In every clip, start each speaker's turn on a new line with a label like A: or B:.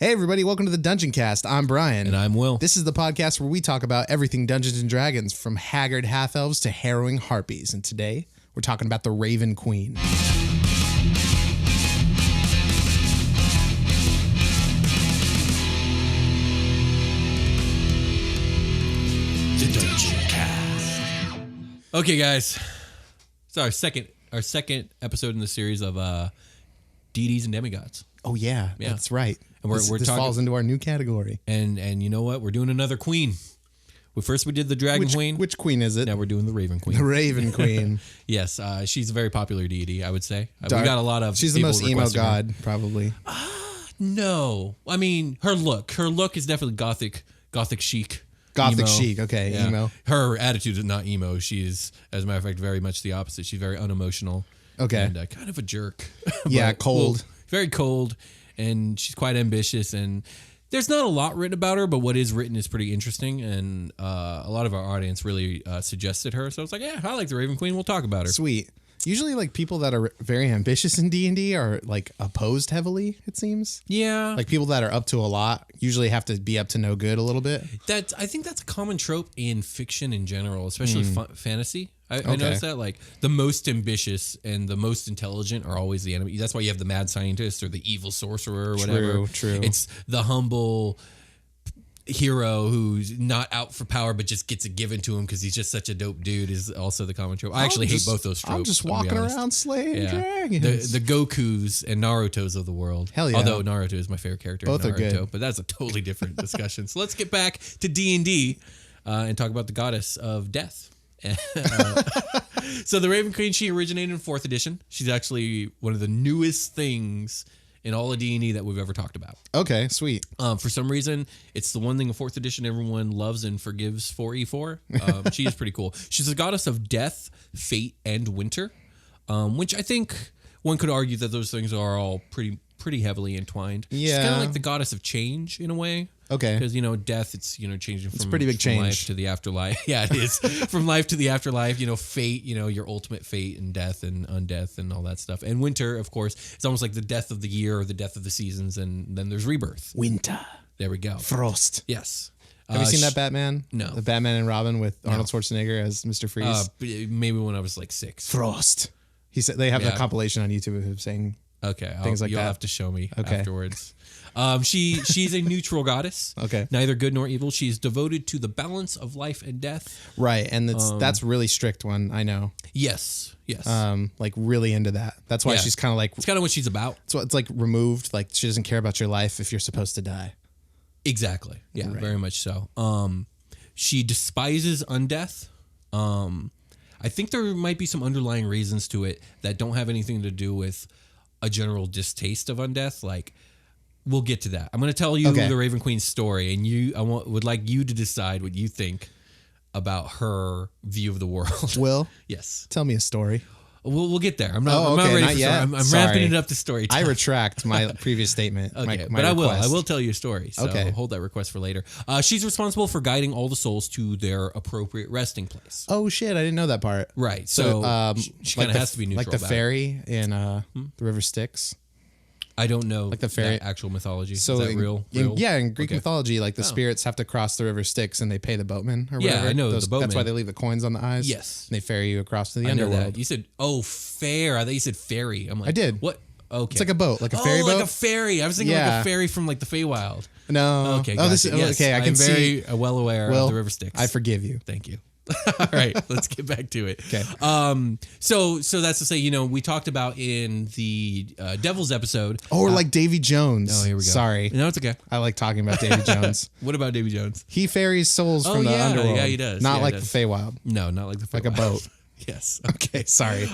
A: Hey everybody, welcome to the Dungeoncast. I'm Brian.
B: And I'm Will.
A: This is the podcast where we talk about everything Dungeons & Dragons, from haggard half-elves to harrowing harpies. And today, we're talking about the Raven Queen.
B: The Dungeoncast. Okay, guys. It's our second episode in the series of deities and demigods.
A: Oh yeah, that's right.
B: And
A: this falls into our new category.
B: And you know what? We're doing another queen. First we did the Dragon Queen.
A: Which queen is it?
B: Now we're doing the Raven Queen.
A: The Raven Queen.
B: Yes, she's a very popular deity, I would say. We got a lot of.
A: She's the most emo god, probably.
B: No, I mean her look. Her look is definitely Gothic chic.
A: Gothic
B: emo.
A: chic, okay, yeah. Emo.
B: Her attitude is not emo. She's, as a matter of fact, very much the opposite. She's very unemotional.
A: Okay.
B: And kind of a jerk.
A: Yeah, cold.
B: Very cold. And she's quite ambitious, and there's not a lot written about her, but what is written is pretty interesting, and a lot of our audience really suggested her, so I was like, yeah, I like the Raven Queen, we'll talk about her.
A: Sweet. Usually, like, people that are very ambitious in D&D are, like, opposed heavily, it seems.
B: Yeah.
A: Like, people that are up to a lot usually have to be up to no good a little bit.
B: I think that's a common trope in fiction in general, especially fantasy. I noticed that, like, the most ambitious and the most intelligent are always the enemy. That's why you have the mad scientist or the evil sorcerer or whatever.
A: True.
B: It's the humble hero who's not out for power but just gets it given to him because he's just such a dope dude is also the common trope. I actually hate both those tropes.
A: I'm just walking around slaying dragons.
B: The Gokus and Narutos of the world.
A: Hell yeah.
B: Although Naruto is my favorite character.
A: Both
B: in Naruto,
A: are good.
B: But that's a totally different discussion. So let's get back to D&D and talk about the goddess of death. So the Raven Queen, she originated in 4th edition. She's actually one of the newest things in all of D&D that we've ever talked about.
A: Okay, sweet.
B: For some reason, it's the one thing in 4th edition everyone loves and forgives 4E4. She is pretty cool. She's a goddess of death, fate, and winter, which I think one could argue that those things are all pretty heavily entwined.
A: Yeah.
B: She's kind of like the goddess of change in a way.
A: Okay.
B: Because, death, it's, changing from,
A: pretty big change.
B: Life to the afterlife. Yeah, it is. From life to the afterlife, fate, your ultimate fate and death and undeath and all that stuff. And winter, of course, it's almost like the death of the year or the death of the seasons. And then there's rebirth.
A: Winter.
B: There we go.
A: Frost.
B: Yes.
A: Have you seen that Batman?
B: No.
A: The Batman and Robin with Arnold Schwarzenegger as Mr. Freeze?
B: Maybe when I was like 6.
A: Frost. He said they have a compilation on YouTube of him saying things like that.
B: You'll have to show me afterwards. She's a neutral goddess.
A: Okay.
B: Neither good nor evil. She's devoted to the balance of life and death.
A: Right, and that's really strict one, I know.
B: Yes.
A: Like really into that. That's why she's kind of like...
B: It's kind of what she's about.
A: So it's like removed. Like she doesn't care about your life if you're supposed to die.
B: Exactly. Yeah, right. Very much so. She despises undeath. I think there might be some underlying reasons to it that don't have anything to do with a general distaste of undeath. Like, we'll get to that. I'm going to tell you the Raven Queen's story, and would like you to decide what you think about her view of the world.
A: Will?
B: Yes.
A: Tell me a story.
B: We'll get there. I'm not ready for
A: yet.
B: I'm ramping it up to story time.
A: I retract my previous statement.
B: Okay,
A: my
B: but
A: request.
B: I will tell you a story. So hold that request for later. She's responsible for guiding all the souls to their appropriate resting place.
A: Oh shit! I didn't know that part.
B: Right. So she kind of has to be neutral.
A: Like the fairy in the River Styx.
B: I don't know
A: like the fairy
B: actual mythology.
A: So
B: is that real?
A: In Greek mythology, like the spirits have to cross the river Styx and they pay the boatmen or whatever.
B: Yeah, I know the boatmen.
A: That's why they leave the coins on the eyes.
B: Yes.
A: And they ferry you across to the
B: I know
A: underworld.
B: That. You said, fair. I thought you said fairy. I'm like,
A: I did.
B: What? Okay.
A: It's like a boat, like a ferry boat.
B: like a ferry. I was thinking like a ferry from like the Feywild.
A: No.
B: Okay. Gotcha.
A: This is okay. I can
B: see. Very well aware of the river Styx.
A: I forgive you.
B: Thank you. All right, let's get back to it.
A: Okay.
B: So that's to say, we talked about in the Devil's episode.
A: Or like Davy Jones.
B: Oh, here we go.
A: Sorry.
B: No, it's okay.
A: I like talking about Davy Jones.
B: What about Davy Jones?
A: He ferries souls from the underworld.
B: Yeah, he does.
A: Not like the Feywild.
B: No, not like the Feywild.
A: Like a boat.
B: Yes.
A: Okay, sorry.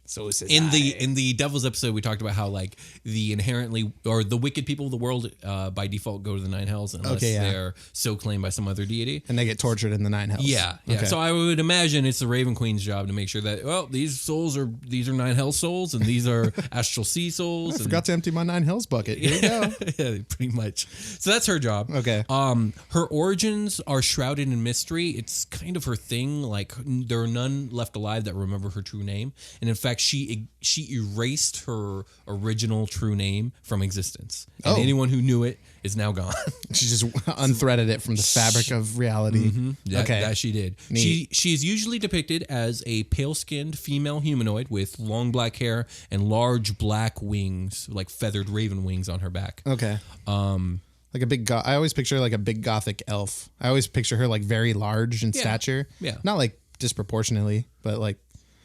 B: So in the Devil's episode, we talked about how like the inherently or the wicked people of the world by default go to the nine hells unless they're so claimed by some other deity,
A: and they get tortured in the nine hells.
B: Yeah. Okay. So I would imagine it's the Raven Queen's job to make sure that these are nine hell souls and these are astral sea souls.
A: I forgot to empty my nine hells bucket. Here you go.
B: Yeah, pretty much. So that's her job.
A: Okay.
B: Her origins are shrouded in mystery. It's kind of her thing. Like there are none left alive that remember her true name, and in fact, fact, she erased her original true name from existence. And anyone who knew it is now gone.
A: She just unthreaded it from the fabric of reality.
B: That she did. She is usually depicted as a pale-skinned female humanoid with long black hair and large black wings, like feathered raven wings on her back.
A: Okay. Like a big, I always picture like a big Gothic elf. I always picture her like very large in stature.
B: Yeah.
A: Not like disproportionately, but like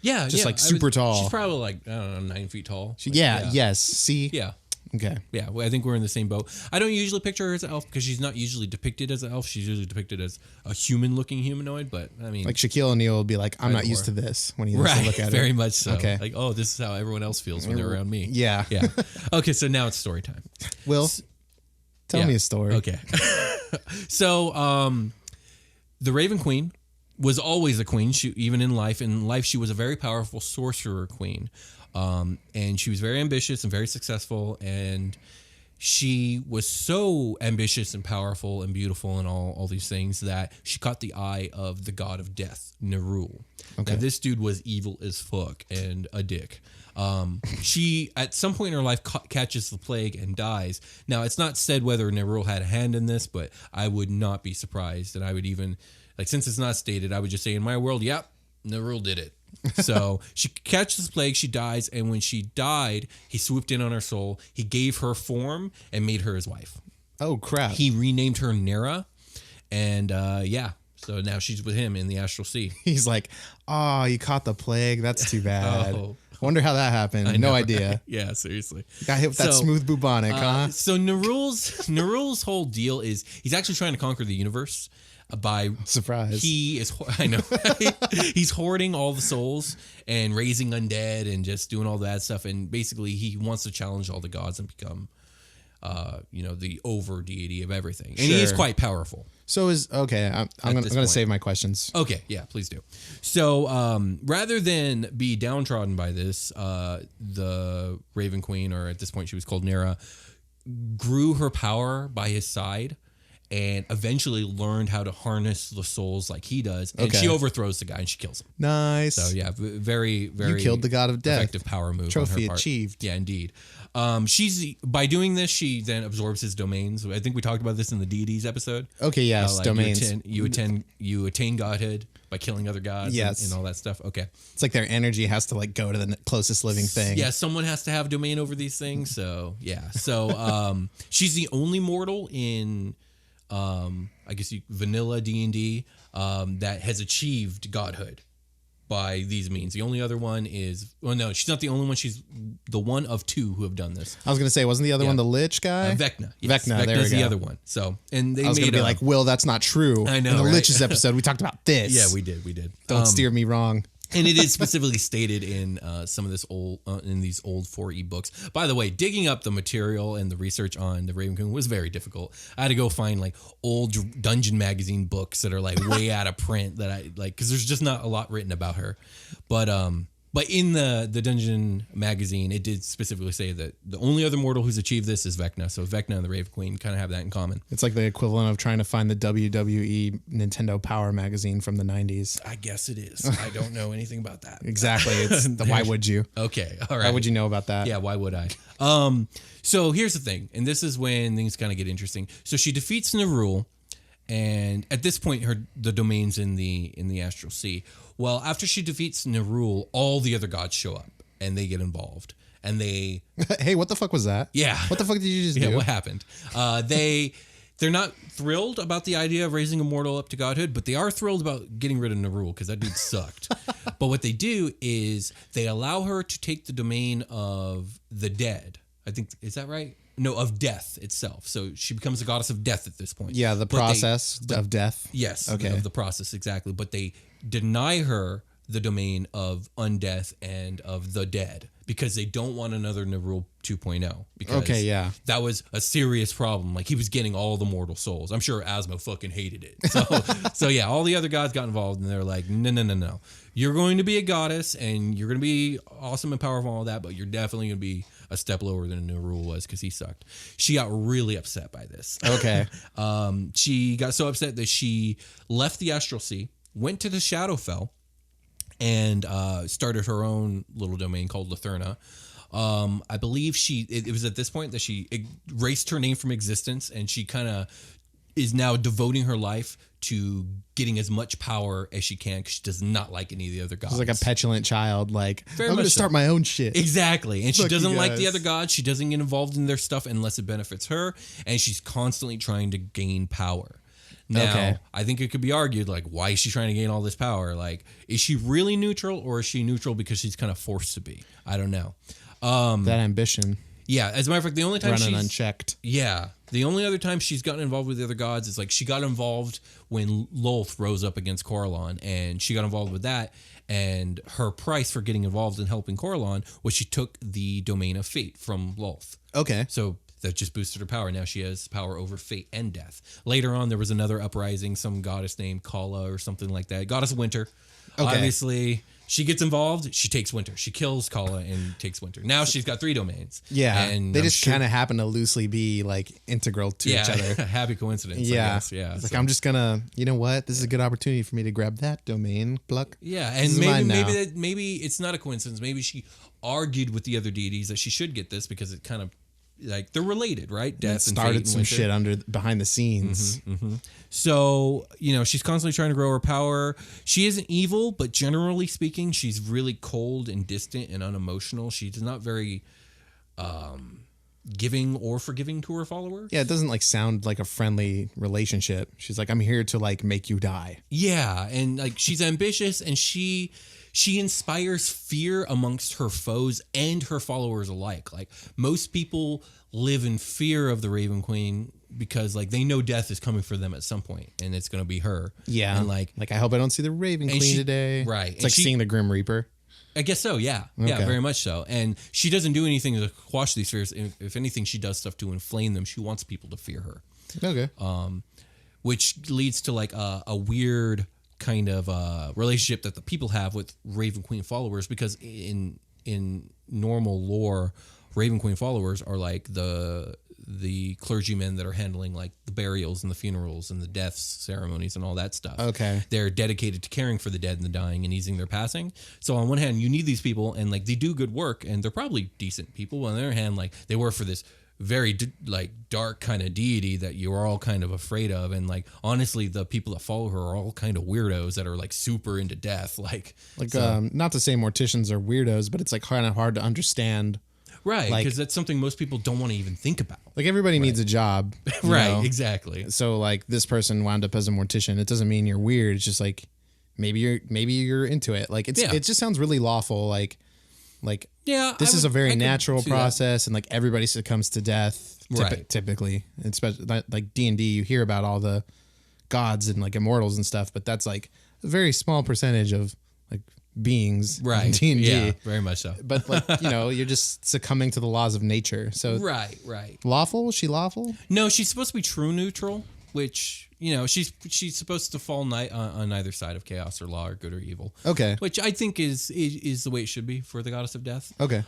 A: like super tall.
B: She's probably like, I don't know, 9 feet tall.
A: Yes. See?
B: Yeah.
A: Okay.
B: Yeah, I think we're in the same boat. I don't usually picture her as an elf because she's not usually depicted as an elf. She's usually depicted as a human-looking humanoid, but I mean...
A: Like Shaquille O'Neal will be like, I'm not used to this when he look at it.
B: Very much so.
A: Okay.
B: Like, oh, this is how everyone else feels when they're around me.
A: Yeah.
B: Yeah. Okay, so now it's story time.
A: Will, tell me a story.
B: Okay. So, the Raven Queen was always a queen, even in life. In life, she was a very powerful sorcerer queen. And she was very ambitious and very successful. And she was so ambitious and powerful and beautiful and all these things that she caught the eye of the god of death, Nerull. Okay. Now, this dude was evil as fuck and a dick. She, at some point in her life, catches the plague and dies. Now, it's not said whether Nerull had a hand in this, but I would not be surprised. And I would even, like, since it's not stated, I would just say in my world, yep, Nerull did it. So she catches the plague, she dies, and when she died, he swooped in on her soul. He gave her form and made her his wife.
A: Oh, crap.
B: He renamed her Nera, and so now she's with him in the Astral Sea.
A: He's like, oh, you caught the plague. That's too bad. Wonder how that happened. No idea.
B: Right? Yeah, seriously.
A: Got hit with that smooth bubonic, huh?
B: So Nerull's whole deal is he's actually trying to conquer the universe. By
A: surprise,
B: I know he's hoarding all the souls and raising undead and just doing all that stuff, and basically he wants to challenge all the gods and become the over deity of everything, and he is quite powerful.
A: So I'm gonna save my questions.
B: Okay, yeah, please do. So rather than be downtrodden by this, the Raven Queen, or at this point she was called Nera, grew her power by his side and eventually learned how to harness the souls like he does. And she overthrows the guy and she kills him.
A: Nice.
B: So yeah, very, very.
A: You killed the god of death.
B: Effective power move.
A: Trophy
B: on her part.
A: achieved.
B: Yeah, indeed. By doing this, she then absorbs his domains. I think we talked about this in the deities episode.
A: Okay, yes, domains.
B: You attain godhood by killing other gods.
A: Yes.
B: and all that stuff. Okay.
A: It's like their energy has to like go to the closest living thing.
B: Yeah, someone has to have domain over these things. So yeah. So she's the only mortal in I guess vanilla D&D that has achieved godhood by these means. The only other one is, well, no, she's not the only one. She's the one of two who have done this.
A: I was going to say, wasn't the other one the Lich guy?
B: Vecna. Yes.
A: Vecna, there we go.
B: the other one. So, and they
A: I was going to be like, Will, that's not true.
B: I know,
A: in the
B: right?
A: Lich's episode, we talked about this.
B: Yeah, we did.
A: Don't steer me wrong.
B: And it is specifically stated in some of this in these old 4E books. By the way, digging up the material and the research on the Raven Queen was very difficult. I had to go find like old Dungeon magazine books that are like way out of print that I like, because there's just not a lot written about her. But in the Dungeon magazine, it did specifically say that the only other mortal who's achieved this is Vecna. So Vecna and the Raven Queen kind of have that in common.
A: It's like the equivalent of trying to find the WWE Nintendo Power magazine from the 90s.
B: I guess it is. I don't know anything about that.
A: Exactly. Why would you?
B: Okay. All right.
A: Why would you know about that?
B: Yeah, why would I? So here's the thing, and this is when things kind of get interesting. So she defeats Nerull, and at this point, the domain's in the Astral Sea. Well, after she defeats Nerull, all the other gods show up and they get involved. And they
A: hey, what the fuck was that?
B: Yeah.
A: What the fuck did you just do?
B: Yeah, what happened? They're not thrilled about the idea of raising a mortal up to godhood, but they are thrilled about getting rid of Nerull because that dude sucked. But what they do is they allow her to take the domain of the dead. I think, is that right? No, of death itself. So she becomes a goddess of death at this point.
A: Yeah, the process of death.
B: Yes,
A: okay.
B: Of the process, exactly. But they deny her the domain of undeath and of the dead because they don't want another Nerull 2.0. Because that was a serious problem. Like, he was getting all the mortal souls. I'm sure Asmo fucking hated it. So yeah, all the other gods got involved and they're like, no. You're going to be a goddess and you're going to be awesome and powerful and all that, but you're definitely going to be a step lower than Nerull was because he sucked. She got really upset by this.
A: Okay.
B: She got so upset that she left the Astral Sea, went to the Shadowfell, and started her own little domain called Latherna. I believe it was at this point that she erased her name from existence, and she kind of is now devoting her life to getting as much power as she can because she does not like any of the other gods.
A: She's like a petulant child, like,
B: Very
A: I'm going to
B: much
A: start
B: so.
A: my own shit.
B: Exactly. And she
A: Fuck you
B: doesn't like the
A: guys.
B: other gods. She doesn't get involved in their stuff unless it benefits her. And she's constantly trying to gain power. Now,
A: Okay.
B: I think it could be argued, like, why is she trying to gain all this power? Like, is she really neutral, or is she neutral because she's kind of forced to be? I don't know.
A: That ambition
B: Yeah, as a matter of fact, the only time
A: running
B: she's...
A: unchecked.
B: Yeah. The only other time she's gotten involved with the other gods is like she got involved when Lolth rose up against Corellon, and she got involved with that. And her price for getting involved in helping Corellon was she took the domain of fate from Lolth.
A: Okay.
B: So that just boosted her power. Now she has power over fate and death. Later on, there was another uprising, some goddess named Kala or something like that. Goddess of Winter.
A: Okay.
B: Obviously, she gets involved. She takes Winter. She kills Kala and takes Winter. Now she's got 3 domains.
A: Yeah.
B: And
A: they
B: I'm
A: just
B: sure-
A: kind of happen to loosely be like integral to each other.
B: happy coincidence. I
A: Yeah.
B: guess. Yeah.
A: It's like,
B: So-
A: I'm just going to, you know what? This is a good opportunity for me to grab that domain. Pluck.
B: Yeah,
A: This
B: and
A: is mine now.
B: maybe it's not a coincidence. Maybe she argued with the other deities that she should get this because it kind of like they're related, right? Death and
A: Started
B: fate and
A: some
B: winter.
A: shit behind the scenes.
B: So, she's constantly trying to grow her power. She isn't evil, but generally speaking, she's really cold and distant and unemotional. She's not very giving or forgiving to her followers.
A: Yeah, it doesn't like sound like a friendly relationship. She's like, I'm here to like make you die.
B: Yeah, and like she's ambitious, and she inspires fear amongst her foes and her followers alike. Like most people live in fear of the Raven Queen because like they know death is coming for them at some point, and it's going to be her.
A: Yeah.
B: and like
A: I hope I don't see the Raven Queen today.
B: Right.
A: It's
B: And
A: like
B: she-
A: seeing the Grim Reaper.
B: I guess so. Yeah, yeah,
A: Okay.
B: very much so. And she doesn't do anything to quash these fears. If anything, she does stuff to inflame them. She wants people to fear her.
A: Okay.
B: Which leads to like a weird kind of relationship that the people have with Raven Queen followers, because in normal lore, Raven Queen followers are like the clergymen that are handling like the burials and the funerals and the deaths ceremonies and all that stuff.
A: Okay.
B: They're dedicated to caring for the dead and the dying and easing their passing. So on one hand, you need these people, and like they do good work, and they're probably decent people. On the other hand, like they work for this very like dark kind of deity that you're all kind of afraid of, and like honestly the people that follow her are all kind of weirdos that are like super into death, like
A: Not to say morticians are weirdos, but it's like kind of hard to understand.
B: right,
A: like-
B: because that's something most people don't want to even think about.
A: Like everybody needs a job. you
B: Right,
A: know?
B: exactly.
A: So like this person wound up as a mortician. It doesn't mean you're weird. It's just like maybe you're into it. Like it just sounds really lawful. Like
B: Yeah,
A: this is a
B: I
A: very
B: could
A: natural
B: see that.
A: process, and like everybody succumbs to death.
B: Right.
A: Typically, especially like D&D, you hear about all the gods and like immortals and stuff, but that's like a very small percentage of like beings
B: Right.
A: in D&D.
B: Yeah, very much so.
A: But like you're just succumbing to the laws of nature. So
B: Right.
A: lawful? Is she lawful?
B: No, she's supposed to be true neutral, which she's supposed to fall on either side of chaos or law or good or evil.
A: Okay.
B: Which I think is the way it should be for the goddess of death.
A: Okay.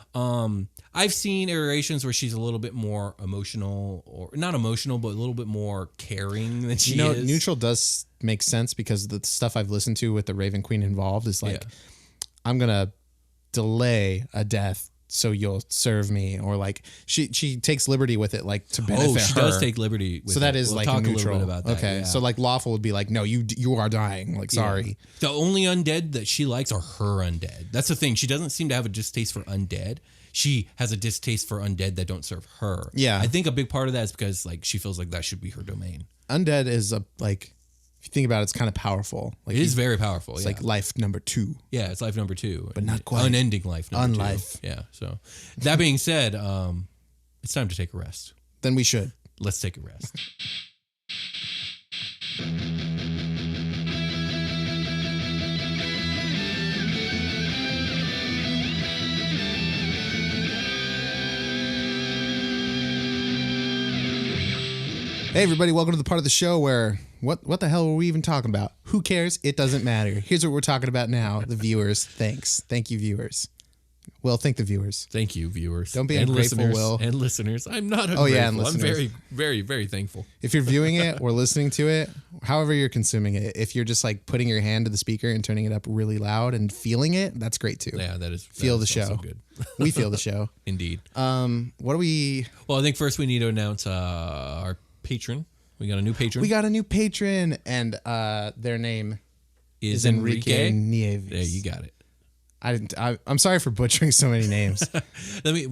B: I've seen iterations where she's a little bit more emotional, or not emotional, but a little bit more caring than she is.
A: Neutral does make sense because the stuff I've listened to with the Raven Queen involved is like,
B: Yeah.
A: I'm gonna delay a death so you'll serve me, or like she takes liberty with it, like to benefit
B: Oh, she
A: her.
B: does take liberty with
A: So that
B: it.
A: is
B: We'll
A: like
B: talk
A: neutral.
B: a little bit about that.
A: Okay,
B: yeah.
A: so like lawful would be like, no, you are dying. Like sorry.
B: The only undead that she likes are her undead. That's the thing. She doesn't seem to have a distaste for undead. She has a distaste for undead that don't serve her.
A: Yeah.
B: I think a big part of that is because like she feels like that should be her domain.
A: Undead is like, if you think about it, it's kind of powerful. Like
B: It is very powerful.
A: it's
B: yeah.
A: like life number 2.
B: Yeah, it's life number 2. But
A: not quite.
B: Unending life number 2.
A: Unlife.
B: Yeah. So that being said, it's time to take a rest.
A: Then we should.
B: Let's take a rest.
A: Hey everybody, welcome to the part of the show where what the hell were we even talking about? Who cares? It doesn't matter. Here's what we're talking about now. The viewers. Thank you, viewers. Will, thank the viewers.
B: Thank you, viewers.
A: Don't be
B: and
A: ungrateful,
B: listeners,
A: Will.
B: And listeners. I'm not ungrateful.
A: Yeah, and
B: I'm
A: listeners.
B: very, very, very thankful.
A: If you're viewing it or listening to it, however you're consuming it, if you're just like putting your hand to the speaker and turning it up really loud and feeling it, that's great too.
B: Yeah, that is
A: feel the
B: also
A: show.
B: good.
A: We feel the show.
B: Indeed.
A: What do we?
B: Well, I think first we need to announce our patron. We got a new patron.
A: We got a new patron, and their name
B: is
A: Enrique Nieves.
B: There, you got it.
A: I'm sorry for butchering so many names.
B: Let me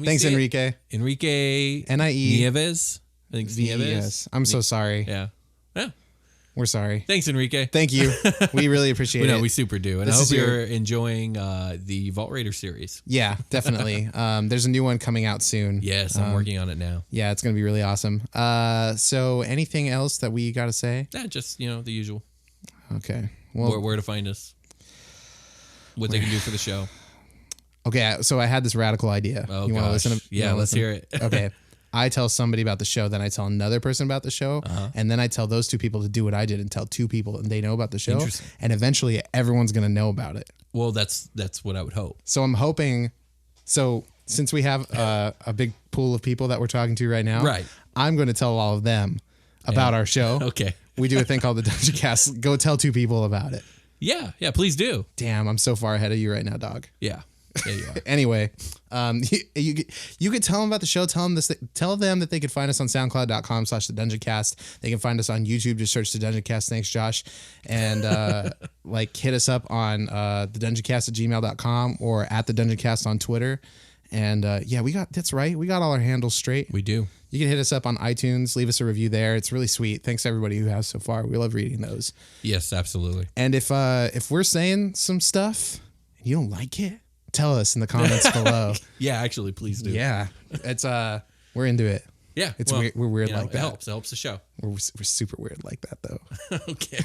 A: Thanks,
B: say
A: Enrique.
B: It. Enrique
A: Nieves.
B: Nieves. I think it's Nieves.
A: Yes. I'm so sorry.
B: Yeah.
A: We're sorry.
B: Thanks, Enrique.
A: Thank you. We really appreciate it.
B: We super do. And I hope you're enjoying the Vault Raider series.
A: Yeah, definitely. There's a new one coming out soon.
B: Yes, I'm working on it now.
A: Yeah, it's going to be really awesome. So anything else that we got to say?
B: Yeah, just, the usual.
A: Okay. Well,
B: where to find us. What they can do for the show.
A: Okay, so I had this radical idea.
B: Oh,
A: you want to listen?
B: Yeah, let's hear it.
A: Okay. I tell somebody about the show, then I tell another person about the show, and then I tell those two people to do what I did and tell two people and they know about the show.
B: Interesting.
A: And eventually everyone's going to know about it.
B: Well, that's what I would hope.
A: So I'm hoping, since we have a big pool of people that we're talking to right now,
B: right,
A: I'm going to tell all of them about our show.
B: Okay.
A: We do a thing called the Dungeoncast. Go tell two people about it.
B: Yeah, please do.
A: Damn, I'm so far ahead of you right now, dog.
B: Yeah, you are.
A: Anyway, you could tell them about the show. Tell them that they could find us on SoundCloud.com/The Dungeoncast. They can find us on YouTube. Just search The Dungeoncast. Thanks, Josh. And hit us up on thedungeoncast@gmail.com or at The Dungeoncast on Twitter. And that's right. We got all our handles straight.
B: We do.
A: You can hit us up on iTunes. Leave us a review there. It's really sweet. Thanks to everybody who has so far. We love reading those.
B: Yes, absolutely.
A: And if we're saying some stuff and you don't like it, tell us in the comments below.
B: Yeah, actually, please do.
A: Yeah, it's we're into it.
B: Yeah,
A: we're weird like that.
B: It helps the show.
A: We're super weird like that though.
B: Okay.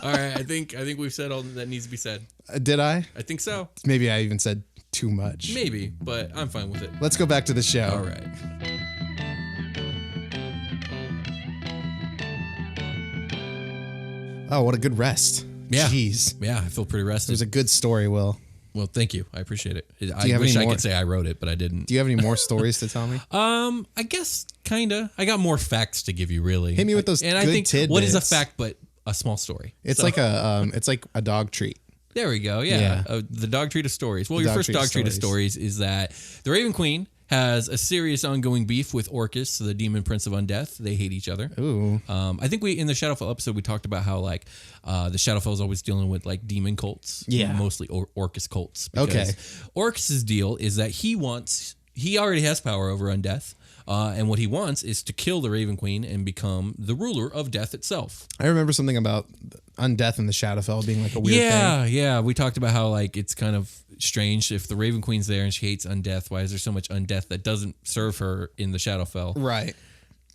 B: All right. I think we've said all that needs to be said.
A: Did I?
B: I think so.
A: Maybe I even said too much.
B: Maybe, but I'm fine with it.
A: Let's go back to the show.
B: All right.
A: Oh, what a good rest.
B: Yeah.
A: Jeez.
B: Yeah, I feel pretty rested.
A: There's a good story, Will.
B: Well, thank you. I appreciate it. I wish I could say I wrote it, but I didn't.
A: Do you have any more stories to tell me?
B: I guess kinda. I got more facts to give you. Really,
A: hit me with those.
B: And
A: good
B: I think
A: tidbits.
B: What is a fact but a small story?
A: It's like a dog treat.
B: There we go. Yeah. The dog treat of stories. Well, your first dog treat of stories is that the Raven Queen has a serious ongoing beef with Orcus, the demon prince of Undeath. They hate each other.
A: Ooh.
B: I think in the Shadowfell episode we talked about how the Shadowfell is always dealing with demon cults.
A: Yeah.
B: Mostly Orcus cults.
A: Okay.
B: Orcus's deal is that he already has power over Undeath. And what he wants is to kill the Raven Queen and become the ruler of death itself.
A: I remember something about Undeath and the Shadowfell being like a weird thing.
B: Yeah. We talked about how it's kind of strange if the Raven Queen's there and she hates Undeath. Why is there so much Undeath that doesn't serve her in the Shadowfell?
A: Right.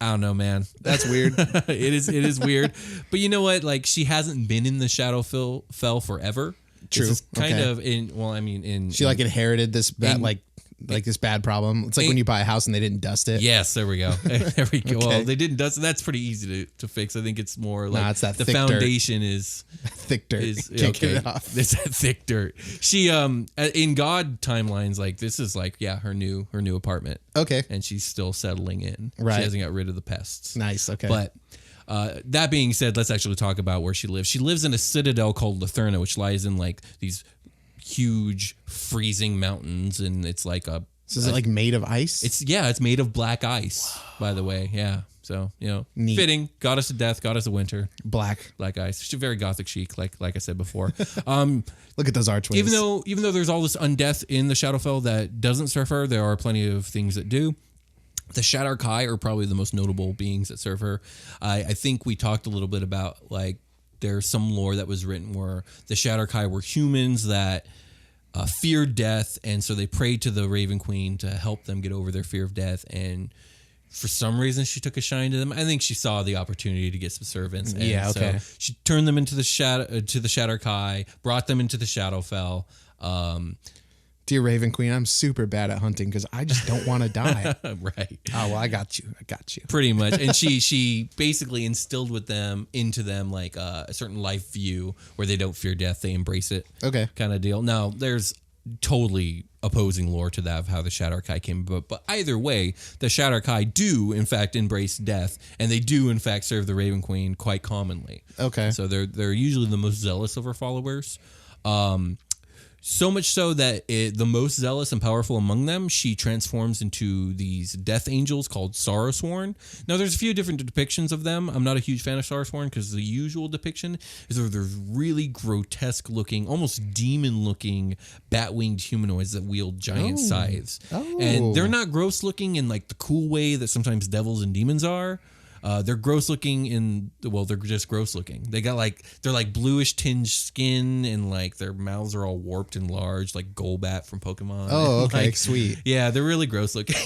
B: I don't know, man.
A: That's weird.
B: It is weird. But you know what? She hasn't been in the Shadowfell forever.
A: True.
B: This is kind
A: Okay.
B: of
A: She inherited this bad this bad problem. It's like when you buy a house and they didn't dust it.
B: Yes, there we go. There we go.
A: Okay.
B: Well, they didn't dust it. That's pretty easy to fix. I think it's more
A: it's that
B: the
A: thick
B: foundation is
A: thick dirt.
B: Can't
A: get it off.
B: It's that thick dirt. She in God timelines this is her new apartment.
A: Okay.
B: And she's still settling in.
A: Right.
B: She hasn't got rid of the pests.
A: Nice. Okay.
B: But that being said, let's actually talk about where she lives. She lives in a citadel called Latherna, which lies in these huge freezing mountains, and it's
A: so is it made of ice?
B: It's made of black ice, by the way. Yeah. So,
A: Neat.
B: Fitting. Goddess of death, goddess of winter.
A: Black
B: ice. She's very Gothic chic, like I said before.
A: Look at those archways.
B: Even though there's all this undeath in the Shadowfell that doesn't serve her, there are plenty of things that do. The Shadar-kai are probably the most notable beings that serve her. I think we talked a little bit about there's some lore that was written where the Shadar-kai were humans that feared death, and so they prayed to the Raven Queen to help them get over their fear of death. And for some reason, she took a shine to them. I think she saw the opportunity to get some servants. And so she turned them into the Shadar-kai, brought them into the Shadowfell.
A: Dear Raven Queen, I'm super bad at hunting because I just don't want to die.
B: Right.
A: Oh, well, I got you.
B: Pretty much. And she basically instilled into them a certain life view where they don't fear death, they embrace it.
A: Okay.
B: Kind of deal. Now, there's totally opposing lore to that of how the Shadar-kai came about. But either way, the Shadar-kai do in fact embrace death, and they do in fact serve the Raven Queen quite commonly.
A: Okay.
B: So they're usually the most zealous of her followers. So much so that the most zealous and powerful among them, she transforms into these death angels called Sorrowsworn. Now, there's a few different depictions of them. I'm not a huge fan of Sorrowsworn because the usual depiction is that there's really grotesque-looking, almost demon-looking, bat-winged humanoids that wield giant scythes.
A: Oh.
B: And they're not gross-looking in like the cool way that sometimes devils and demons are. They're gross looking they're just gross looking. They're like bluish tinged skin, and like their mouths are all warped and large, like Golbat from Pokemon.
A: Oh, okay,
B: like,
A: sweet.
B: Yeah, they're really gross looking.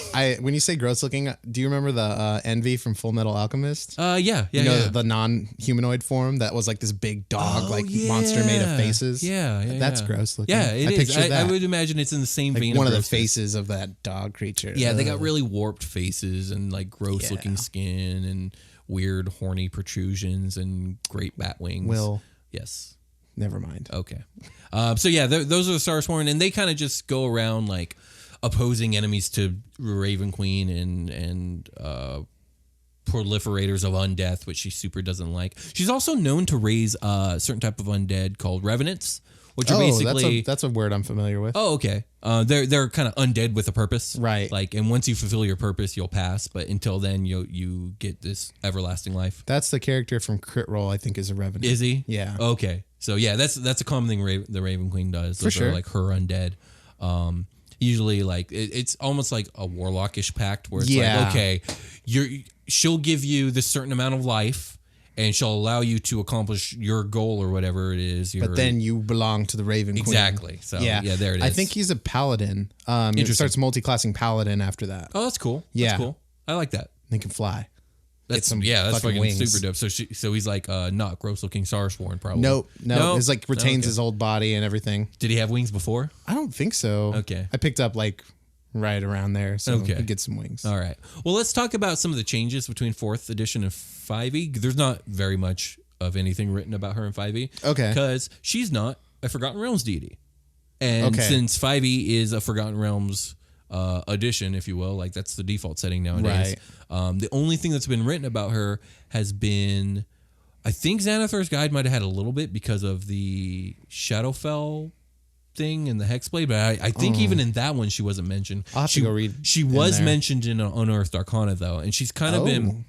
A: When you say gross looking, do you remember the Envy from Full Metal Alchemist?
B: Yeah.
A: The non-humanoid form that was like this big dog, monster made of faces.
B: That's
A: gross looking.
B: Yeah, it is.
A: Pictured that.
B: I would imagine it's in the same vein.
A: One
B: of
A: of the
B: grossness.
A: faces of that dog creature.
B: Yeah, they got really warped faces and like gross looking skin and weird horny protrusions and great bat wings. Yes.
A: Never mind.
B: Okay. So yeah, those are the Starsworn, and they kind of just go around like opposing enemies to Raven Queen and proliferators of undeath, which she super doesn't like. She's also known to raise a certain type of undead called revenants, which are basically
A: that's a word I'm familiar with.
B: Oh, okay. They're kind of undead with a purpose,
A: right?
B: Like, and once you fulfill your purpose, you'll pass. But until then, you get this everlasting life.
A: That's the character from Crit Roll, I think, is a revenant.
B: Is he?
A: Yeah.
B: Okay. So yeah, that's a common thing the Raven Queen does. Those
A: For sure.
B: are like her undead. Usually, like it's almost like a warlockish pact where it's like, okay, she'll give you this certain amount of life, and she'll allow you to accomplish your goal or whatever it is.
A: But then you belong to the Raven Queen.
B: Exactly. So yeah, there it is.
A: I think he's a paladin. He starts multi-classing paladin after that.
B: Oh, that's cool.
A: Yeah.
B: That's cool. I like that.
A: He can fly.
B: That's fucking wings. Super dope. So he's like not gross looking Sarsworn probably.
A: No. It's like retains his old body and everything.
B: Did he have wings before?
A: I don't think so.
B: Okay.
A: I picked up like right around there, so he gets some wings.
B: All right. Well, let's talk about some of the changes between 4th edition and 5e. There's not very much of anything written about her in 5e.
A: Okay.
B: Because she's not a Forgotten Realms deity. And since 5e is a Forgotten Realms edition, if you will, like that's the default setting nowadays.
A: Right.
B: The only thing that's been written about her has been, I think Xanathar's Guide might have had a little bit because of the Shadowfell thing and the Hexblade, but I think even in that one she wasn't mentioned.
A: I'll have to go read.
B: She was mentioned in Unearthed Arcana though, and she's kind of been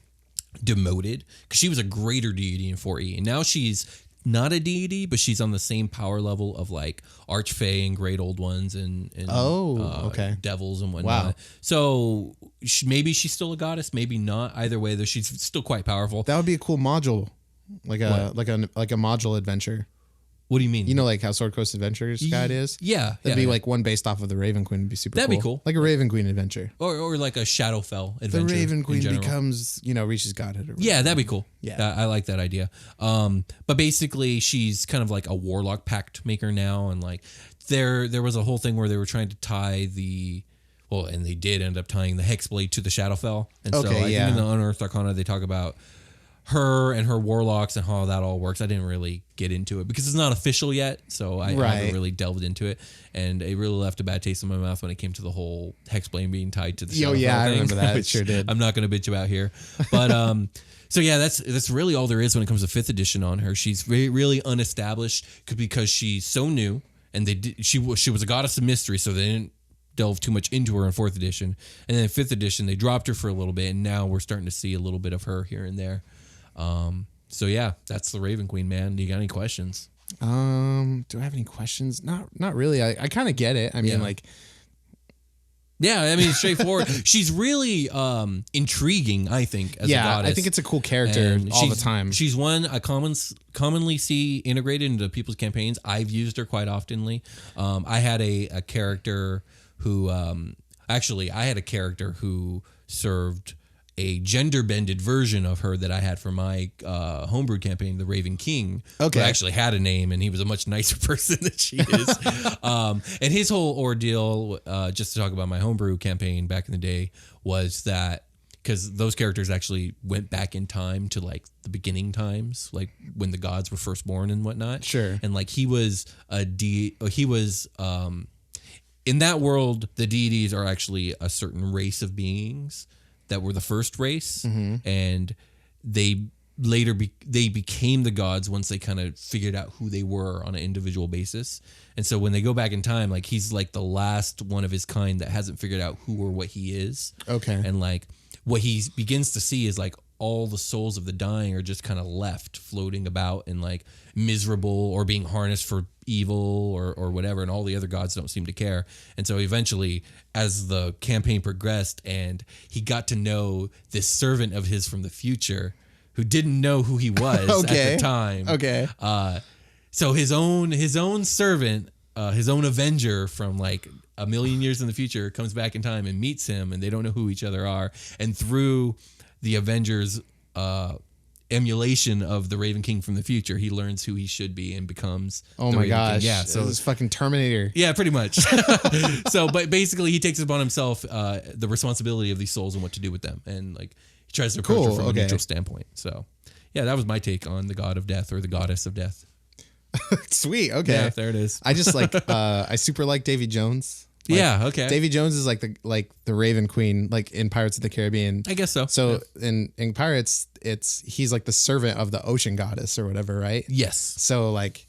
B: demoted because she was a greater deity in 4e, and now she's not a deity, but she's on the same power level of like Archfey and Great Old Ones and devils and whatnot.
A: Wow.
B: So maybe she's still a goddess, maybe not. Either way, though, she's still quite powerful.
A: That would be a cool module, like a module adventure.
B: What do you mean?
A: You know, like how Sword Coast Adventures Guide is?
B: Yeah.
A: That'd be like one based off of the Raven Queen. Would be super
B: That'd be cool.
A: Like a Raven Queen adventure.
B: Or like a Shadowfell adventure.
A: The Raven Queen becomes, reaches godhood.
B: Yeah, that'd be cool.
A: Yeah.
B: I like that idea. But basically, she's kind of like a warlock pact maker now. And like there was a whole thing where they were trying to tie and they did end up tying the Hexblade to the Shadowfell. And so I think in the Unearthed Arcana, they talk about her and her warlocks and how that all works. I didn't really get into it because it's not official yet, so I haven't really delved into it, and it really left a bad taste in my mouth when it came to the whole Hexblade being tied to the Shadowfell thing.
A: I remember that. It sure did.
B: I'm not going to bitch about here, but so yeah, that's really all there is when it comes to 5th edition on her. She's really unestablished because she's so new, and she was a goddess of mystery, so they didn't delve too much into her in 4th edition, and then in 5th edition they dropped her for a little bit, and now we're starting to see a little bit of her here and there. So yeah, that's the Raven Queen, man. Do you got any questions?
A: Do I have any questions? Not really. I kind of get it. I mean,
B: it's straightforward. She's really intriguing, I think, as a goddess.
A: I think it's a cool character all the time.
B: She's one I commonly see integrated into people's campaigns. I've used her quite oftenly. I had a character who served a gender-bended version of her that I had for my homebrew campaign, the Raven King.
A: Okay.
B: Who actually had a name, and he was a much nicer person than she is. And his whole ordeal, just to talk about my homebrew campaign back in the day, was that because those characters actually went back in time to like the beginning times, like when the gods were first born and whatnot.
A: Sure.
B: And like he was in that world, the deities are actually a certain race of beings that were the first race, and they later they became the gods once they kind of figured out who they were on an individual basis. And so when they go back in time, like he's like the last one of his kind that hasn't figured out who or what he is.
A: Okay.
B: And like what he begins to see is like all the souls of the dying are just kind of left floating about and like miserable or being harnessed for evil or whatever, and all the other gods don't seem to care. And so eventually, as the campaign progressed and he got to know this servant of his from the future who didn't know who he was at the time.
A: Okay.
B: So his own servant, his own avenger from like a million years in the future comes back in time and meets him, and they don't know who each other are. And through the Avengers emulation of the Raven King from the future, he learns who he should be and becomes
A: oh
B: the
A: my
B: Raven
A: gosh.
B: King. Yeah, so
A: this is fucking Terminator.
B: Yeah, pretty much. So, but basically he takes upon himself the responsibility of these souls and what to do with them, and like he tries to approach it from a neutral standpoint. So yeah, that was my take on the god of death or the goddess of death.
A: Sweet. Okay.
B: Yeah, there it is.
A: I just like I super like Davy Jones. Like,
B: yeah, okay.
A: Davy Jones is like the Raven Queen, like in Pirates of the Caribbean.
B: I guess so.
A: So in Pirates, he's like the servant of the ocean goddess or whatever, right?
B: Yes.
A: So like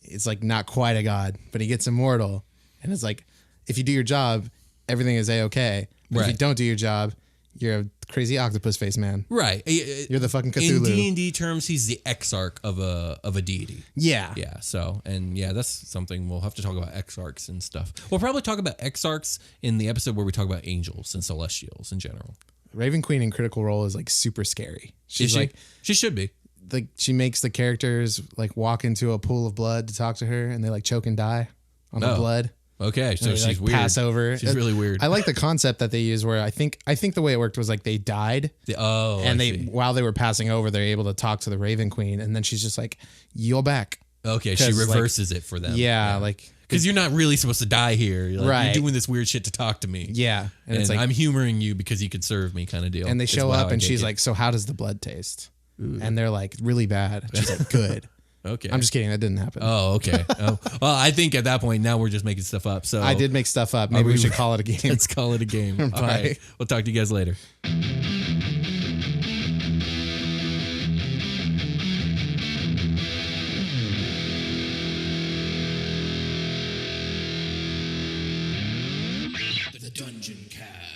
A: it's like not quite a god, but he gets immortal, and it's like if you do your job, everything is a-okay. But if you don't do your job, you're a crazy octopus face man.
B: Right.
A: You're the fucking Cthulhu.
B: In D&D terms, he's the exarch of a deity.
A: Yeah.
B: Yeah. So, and yeah, that's something we'll have to talk about exarchs and stuff. We'll probably talk about exarchs in the episode where we talk about angels and celestials in general.
A: Raven Queen in Critical Role is like super scary. She's
B: she?
A: like,
B: she should be.
A: Like she makes the characters like walk into a pool of blood to talk to her, and they like choke and die on the blood.
B: Okay, so she's
A: like
B: weird.
A: Pass over.
B: She's really weird.
A: I like the concept that they use where I think the way it worked was like they died. While they were passing over, they're able to talk to the Raven Queen, and then she's just like, "You're back."
B: Okay, she reverses it for them.
A: Yeah, like
B: because you're not really supposed to die here.
A: Right.
B: You're doing this weird shit to talk to me.
A: Yeah,
B: and it's like I'm humoring you because you could serve me, kind of deal.
A: And they show up, and she's like, "So how does the blood taste?" Ooh. And they're like, "Really bad." She's like, "Good."
B: Okay.
A: I'm just kidding. That didn't happen.
B: Oh, okay. Well, I think at that point now we're just making stuff up. So
A: I did make stuff up. Maybe we should call it a game.
B: Let's call it a game. All right. We'll talk to you guys later. The Dungeoncast.